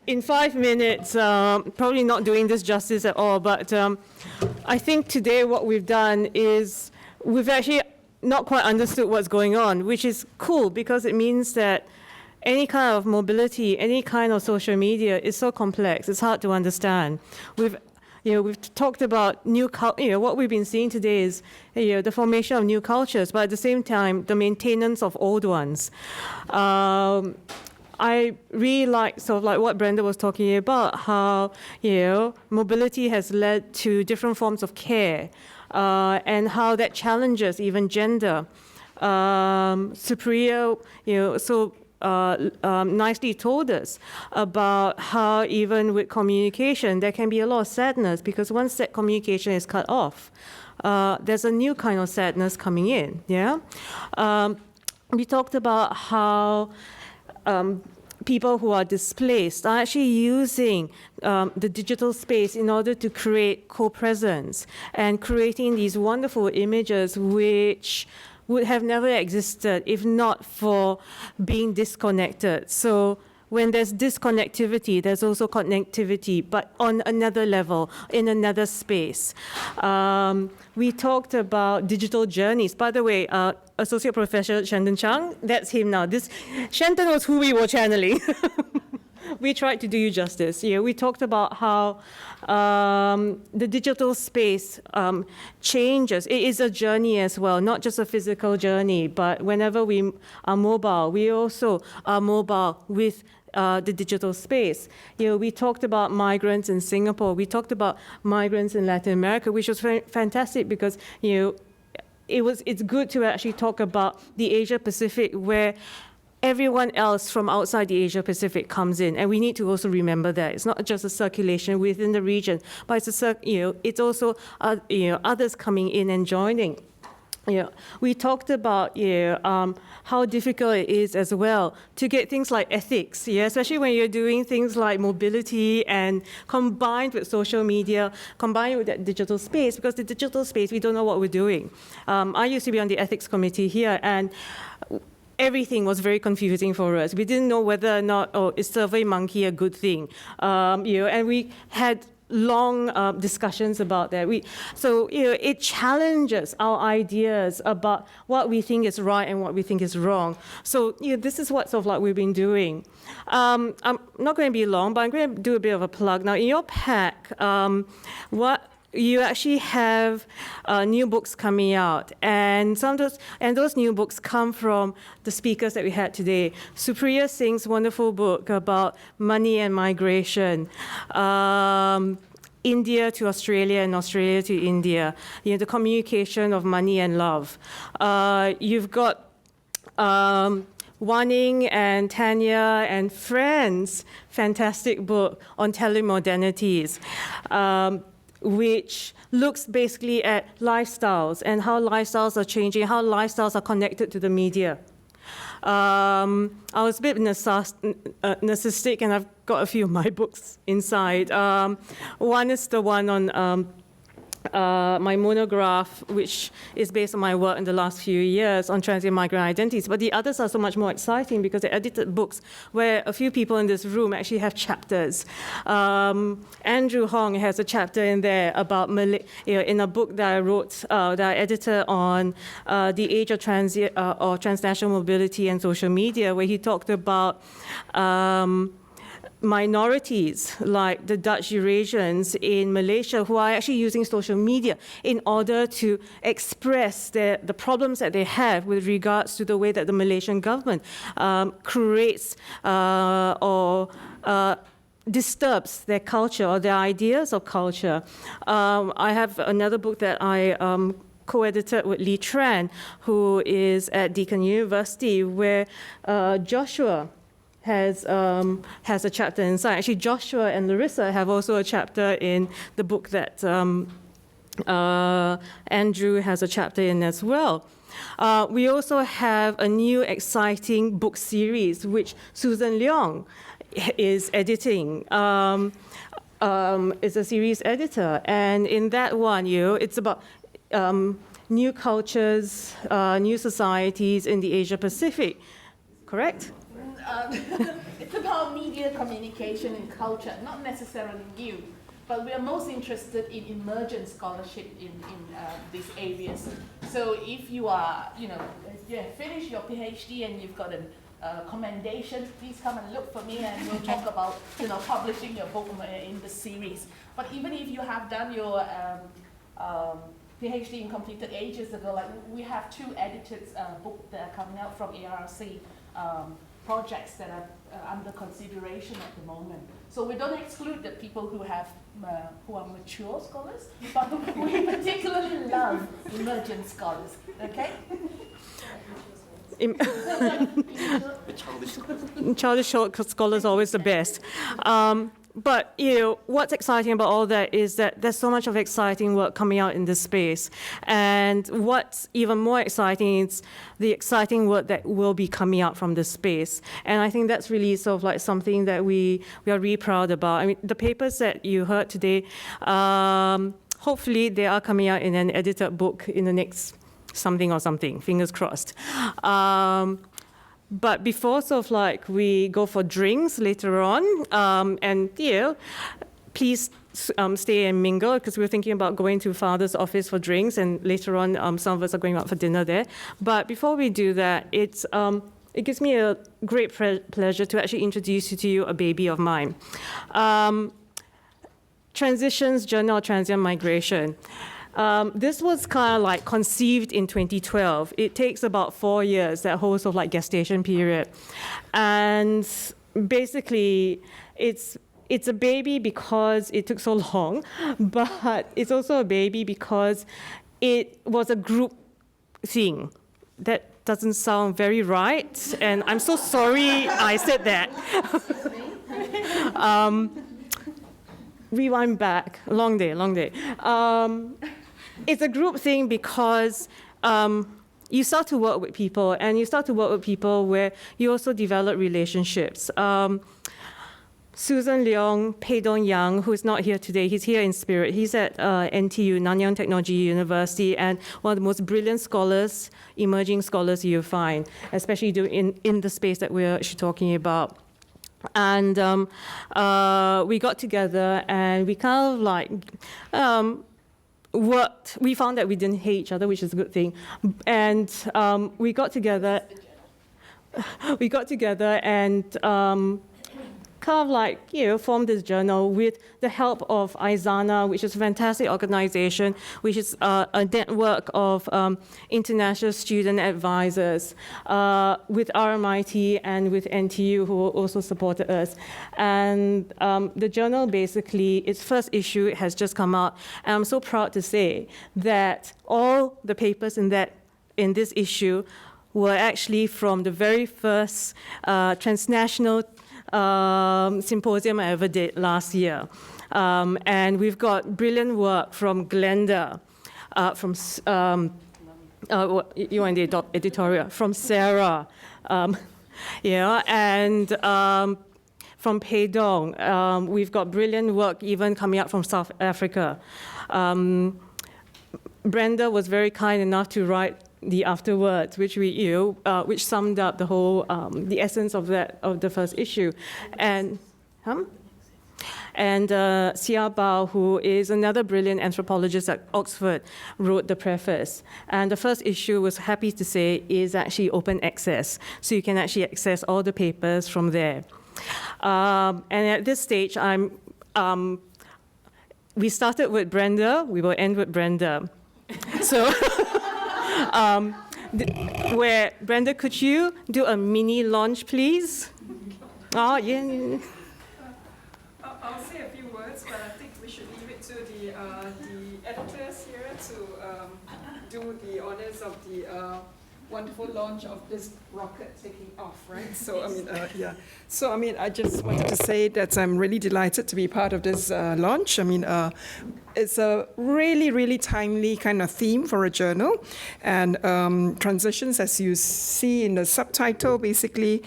in 5 minutes, probably not doing this justice at all, but I think today what we've done is we've actually not quite understood what's going on, which is cool because it means that any kind of mobility, any kind of social media is so complex, it's hard to understand. We've talked about what we've been seeing today is the formation of new cultures, but at the same time, the maintenance of old ones. I really like sort of like what Brenda was talking about, how mobility has led to different forms of care, and how that challenges even gender. Supriya, nicely told us about how even with communication there can be a lot of sadness because once that communication is cut off, there's a new kind of sadness coming in. We talked about how people who are displaced are actually using the digital space in order to create co-presence and creating these wonderful images which would have never existed if not for being disconnected. So when there's disconnectivity, there's also connectivity, but on another level, in another space. We talked about digital journeys. By the way, Associate Professor Shanton Chang, that's him now. Shanton was who we were channeling. We tried to do you justice. We talked about how the digital space changes. It is a journey as well, not just a physical journey, but whenever we are mobile, we also are mobile with the digital space. We talked about migrants in Singapore. We talked about migrants in Latin America, which was fantastic because it's good to actually talk about the Asia-Pacific where everyone else from outside the Asia-Pacific comes in, and we need to also remember that it's not just a circulation within the region, but it's also others coming in and joining. We talked about how difficult it is as well to get things like ethics, especially when you're doing things like mobility and combined with social media, combined with that digital space, because the digital space, we don't know what we're doing. I used to be on the ethics committee here, and everything was very confusing for us. We didn't know whether or not, is SurveyMonkey a good thing? And we had long discussions about that. It challenges our ideas about what we think is right and what we think is wrong. So this is what sort of like we've been doing. I'm not going to be long, but I'm going to do a bit of a plug. Now, in your pack, you actually have new books coming out, and those new books come from the speakers that we had today. Supriya Singh's wonderful book about money and migration, India to Australia and Australia to India, the communication of money and love. You've got Waning and Tanya and Fran's fantastic book on telemodernities, which looks basically at lifestyles and how lifestyles are changing, how lifestyles are connected to the media. I was a bit narcissistic, and I've got a few of my books inside. One is the one on my monograph, which is based on my work in the last few years on transient migrant identities. But the others are so much more exciting because they're edited books where a few people in this room actually have chapters. Andrew Hong has a chapter in there about in a book that I wrote, that I edited on the age of transnational mobility and social media, where he talked about minorities like the Dutch Eurasians in Malaysia who are actually using social media in order to express the problems that they have with regards to the way that the Malaysian government creates or disturbs their culture or their ideas of culture. I have another book that I co-edited with Lee Tran, who is at Deakin University, where Joshua has a chapter inside. Actually, Joshua and Larissa have also a chapter in the book that Andrew has a chapter in as well. We also have a new exciting book series, which Susan Leong is editing. Is a series editor, and in that one, it's about new cultures, new societies in the Asia Pacific. Correct? It's about media communication and culture, not necessarily new, but we are most interested in emergent scholarship in these areas. So if you are, you have finished your PhD and you've got a commendation, please come and look for me and we'll talk about, publishing your book in the series. But even if you have done your PhD and completed ages ago, like we have 2 edited books that are coming out from ARC projects that are under consideration at the moment. So we don't exclude the people who have who are mature scholars, but we particularly love emergent scholars. Okay. Childish scholars are always the best. But what's exciting about all that is that there's so much of exciting work coming out in this space. And what's even more exciting is the exciting work that will be coming out from this space. And I think that's really sort of like something that we are really proud about. I mean, the papers that you heard today, hopefully they are coming out in an edited book in the next something, fingers crossed. But before sort of like we go for drinks later on, and please stay and mingle, because we're thinking about going to Father's office for drinks, and later on some of us are going out for dinner there. But before we do that, it gives me a great pleasure to actually introduce to you a baby of mine. Transitions Journal of Transient Migration. This was kind of like conceived in 2012. It takes about 4 years, that whole sort of like gestation period. And basically, it's a baby because it took so long, but it's also a baby because it was a group thing. That doesn't sound very right, and I'm so sorry I said that. Rewind back, long day. It's a group thing because you start to work with people, and you start to work with people where you also develop relationships. Susan Leong, Pei Dong Yang, who's not here today, he's here in spirit. He's at NTU, Nanyang Technology University, and one of the most brilliant scholars, emerging scholars you'll find, especially in the space that we're actually talking about. And we got together and we kind of like worked. We found that we didn't hate each other, which is a good thing. And we got together and kind of like, formed this journal with the help of ISANA, which is a fantastic organization, which is a network of international student advisors, with RMIT and with NTU, who also supported us. And the journal, basically, its first issue has just come out. And I'm so proud to say that all the papers in this issue were actually from the very first transnational symposium I ever did last year. And we've got brilliant work from Glenda, you are in the editorial, from Sarah, and from Pei Dong. We've got brilliant work even coming out from South Africa. Brenda was very kind enough to write the afterwards, which which summed up the whole, the essence of the first issue, and Xia Bao, who is another brilliant anthropologist at Oxford, wrote the preface. And the first issue, was happy to say, is actually open access, so you can actually access all the papers from there. And at this stage, we started with Brenda. We will end with Brenda. So. Where Brenda, could you do a mini launch, please? Oh, yeah. I'll say a few words, but I think we should leave it to the editors here to do the honors of the wonderful launch of this rocket taking off, right? So, So, I just wanted to say that I'm really delighted to be part of this launch. It's a really, really timely kind of theme for a journal. And transitions, as you see in the subtitle, basically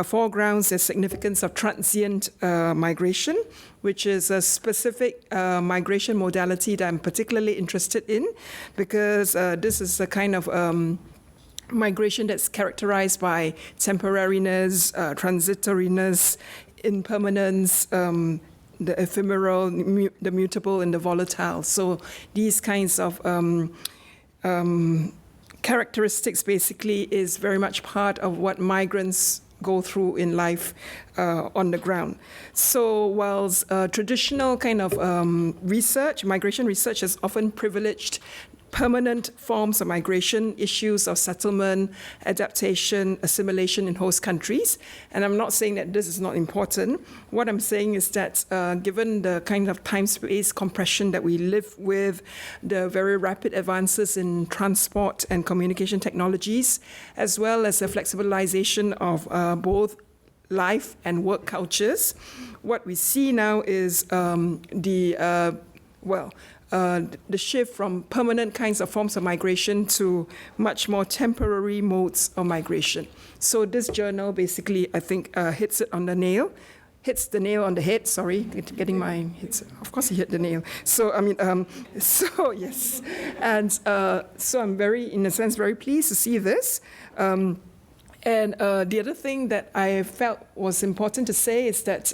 foregrounds the significance of transient migration, which is a specific migration modality that I'm particularly interested in, because this is a kind of migration that's characterized by temporariness, transitoriness, impermanence, the ephemeral, the mutable, and the volatile. So these kinds of characteristics basically is very much part of what migrants go through in life on the ground. So whilst traditional kind of research, migration research is often privileged permanent forms of migration, issues of settlement, adaptation, assimilation in host countries. And I'm not saying that this is not important. What I'm saying is that given the kind of time-space compression that we live with, the very rapid advances in transport and communication technologies, as well as the flexibilization of both life and work cultures, what we see now is the shift from permanent kinds of forms of migration to much more temporary modes of migration. So this journal basically, I think, hits the nail on the head. Sorry, getting my hits. Of course, he hit the nail. So I mean, so yes, and so I'm in a sense, very pleased to see this. And the other thing that I felt was important to say is that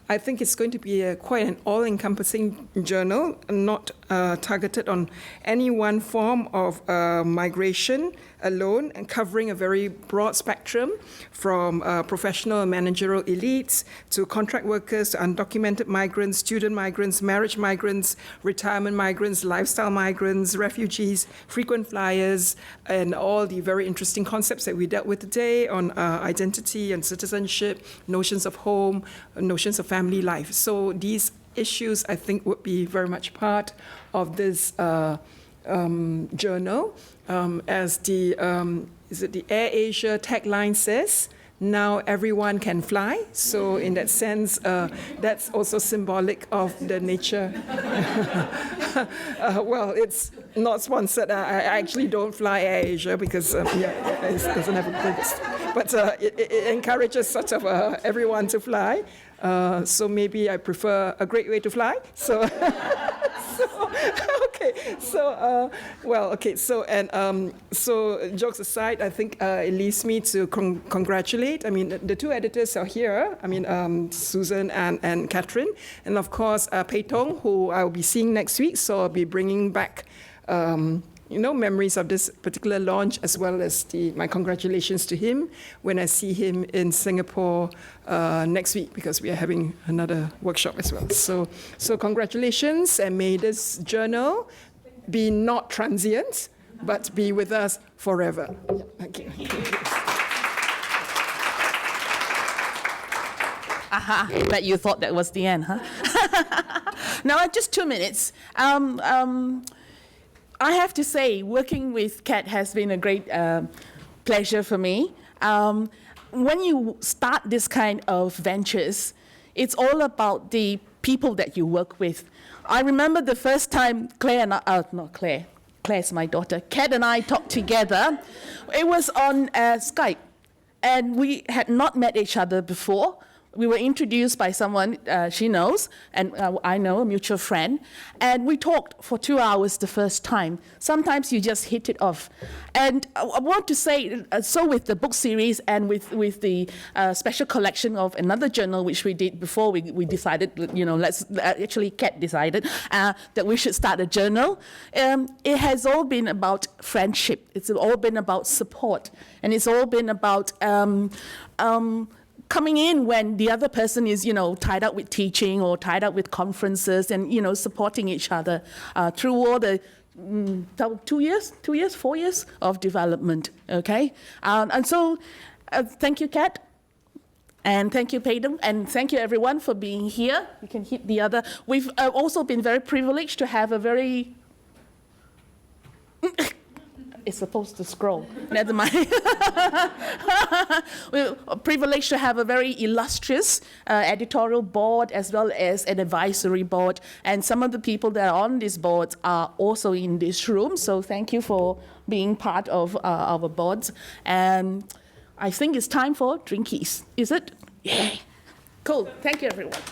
I think it's going to be quite an all-encompassing journal, not targeted on any one form of migration alone, and covering a very broad spectrum from professional and managerial elites to contract workers, to undocumented migrants, student migrants, marriage migrants, retirement migrants, lifestyle migrants, refugees, frequent flyers, and all the very interesting concepts that we dealt with today on identity and citizenship, notions of home, notions of family life. So these issues, I think, would be very much part of this journal. As the Air Asia tagline says, now everyone can fly. So in that sense, that's also symbolic of the nature. Well, it's not sponsored. I actually don't fly Air Asia because it doesn't have a purpose. But it encourages sort of everyone to fly. So maybe I prefer a great way to fly. So, so jokes aside, I think it leaves me to congratulate. I mean, the two editors are here. I mean, Susan and Catherine, and of course Pei Tong, who I'll be seeing next week. So I'll be bringing back. Memories of this particular launch, as well as my congratulations to him when I see him in Singapore next week, because we are having another workshop as well. So congratulations, and may this journal be not transient, but be with us forever. Thank you. Aha, I bet you thought that was the end, huh? No, just 2 minutes. I have to say, working with Kat has been a great pleasure for me. When you start this kind of ventures, it's all about the people that you work with. I remember the first time Claire's my daughter, Kat and I talked together. It was on Skype, and we had not met each other before. We were introduced by someone she knows, and I know, a mutual friend, and we talked for 2 hours the first time. Sometimes you just hit it off. And I want to say, so with the book series and with the special collection of another journal, which we did before we decided, Kat decided that we should start a journal. It has all been about friendship. It's all been about support, and it's all been about coming in when the other person is, tied up with teaching or tied up with conferences, and, supporting each other through all the 4 years of development, okay? And so thank you, Kat, and thank you, Payton, and thank you, everyone, for being here. You can hit the other. We've also been very privileged to have a very... It's supposed to scroll. Never mind. We're privileged to have a very illustrious editorial board, as well as an advisory board. And some of the people that are on these boards are also in this room. So thank you for being part of our boards. And I think it's time for drinkies. Is it? Yeah. Cool. Thank you, everyone.